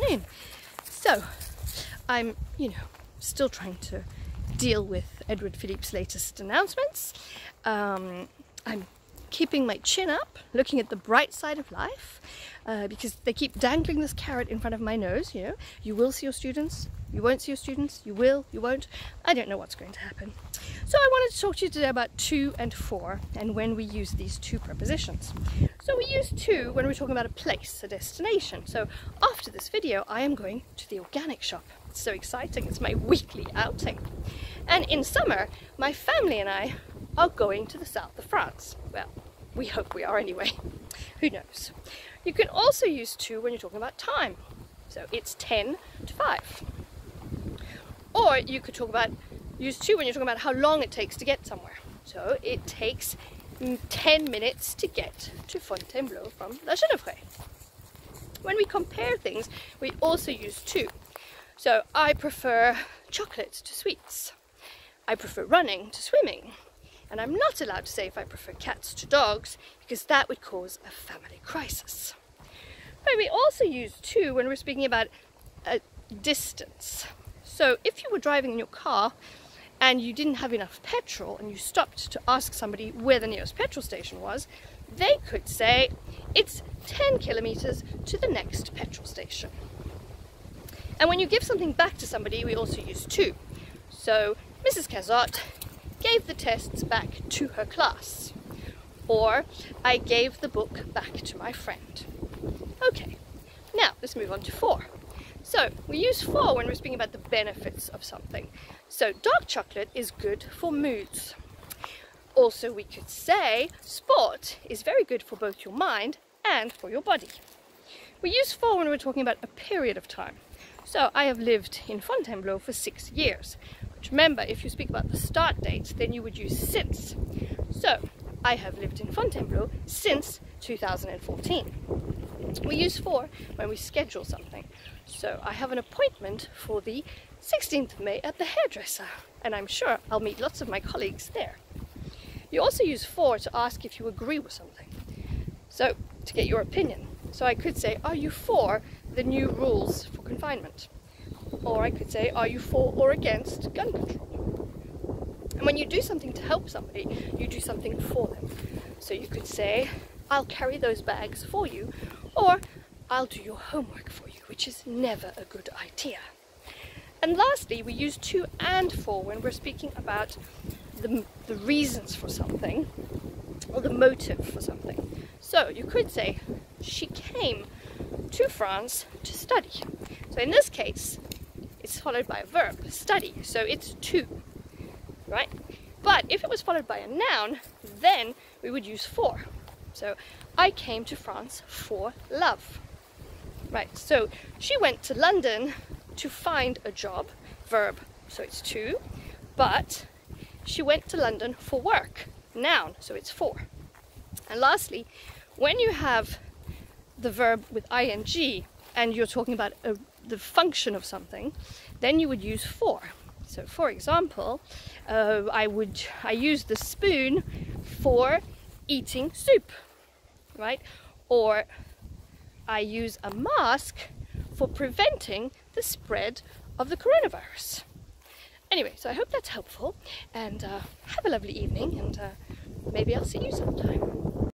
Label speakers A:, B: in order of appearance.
A: fine. So, I'm, still trying to deal with Edward Philippe's latest announcements. I'm keeping my chin up, looking at the bright side of life, because they keep dangling this carrot in front of my nose, you will see your students, you won't see your students, you will, you won't, I don't know what's going to happen. So I wanted to talk to you today about to and for, and when we use these two prepositions. So we use to when we're talking about a place, a destination. So after this video, I am going to the organic shop. It's so exciting, it's my weekly outing. And in summer, my family and I are going to the south of France. Well, we hope we are anyway. Who knows? You can also use to when you're talking about time. So it's 10 to 5. Or you could use to when you're talking about how long it takes to get somewhere. So it takes 10 minutes to get to Fontainebleau from La Genevraye. When we compare things, we also use to. So I prefer chocolate to sweets. I prefer running to swimming. And I'm not allowed to say if I prefer cats to dogs, because that would cause a family crisis. But we also use to when we're speaking about a distance. So if you were driving in your car and you didn't have enough petrol and you stopped to ask somebody where the nearest petrol station was, they could say it's 10 kilometers to the next petrol station. And when you give something back to somebody, we also use to. So Mrs. Cazot gave the tests back to her class, or I gave the book back to my friend. Okay, now let's move on to for. So we use for when we're speaking about the benefits of something. So dark chocolate is good for moods. Also we could say sport is very good for both your mind and for your body. We use for when we're talking about a period of time. So I have lived in Fontainebleau for 6 years. But remember, if you speak about the start date, then you would use since. So I have lived in Fontainebleau since 2014. We use for when we schedule something. So I have an appointment for the 16th of May at the hairdresser, and I'm sure I'll meet lots of my colleagues there. You also use for to ask if you agree with something. So to get your opinion. So I could say, are you for the new rules for confinement? Or I could say, are you for or against gun control? And when you do something to help somebody, you do something for them. So you could say, I'll carry those bags for you, or I'll do your homework for you, which is never a good idea. And lastly, we use to and for when we're speaking about the reasons for something, or the motive for something. So you could say, she came to France to study. So in this case, it's followed by a verb, study, so it's to, right? But if it was followed by a noun, then we would use for. So I came to France for love, right? So she went to London to find a job, verb, so it's to, but she went to London for work, noun, so it's for. And lastly, when you have the verb with ing and you're talking about the function of something, then you would use for. So for example, I use the spoon for eating soup, right? Or I use a mask for preventing the spread of the coronavirus. Anyway, so I hope that's helpful, and have a lovely evening, and maybe I'll see you sometime.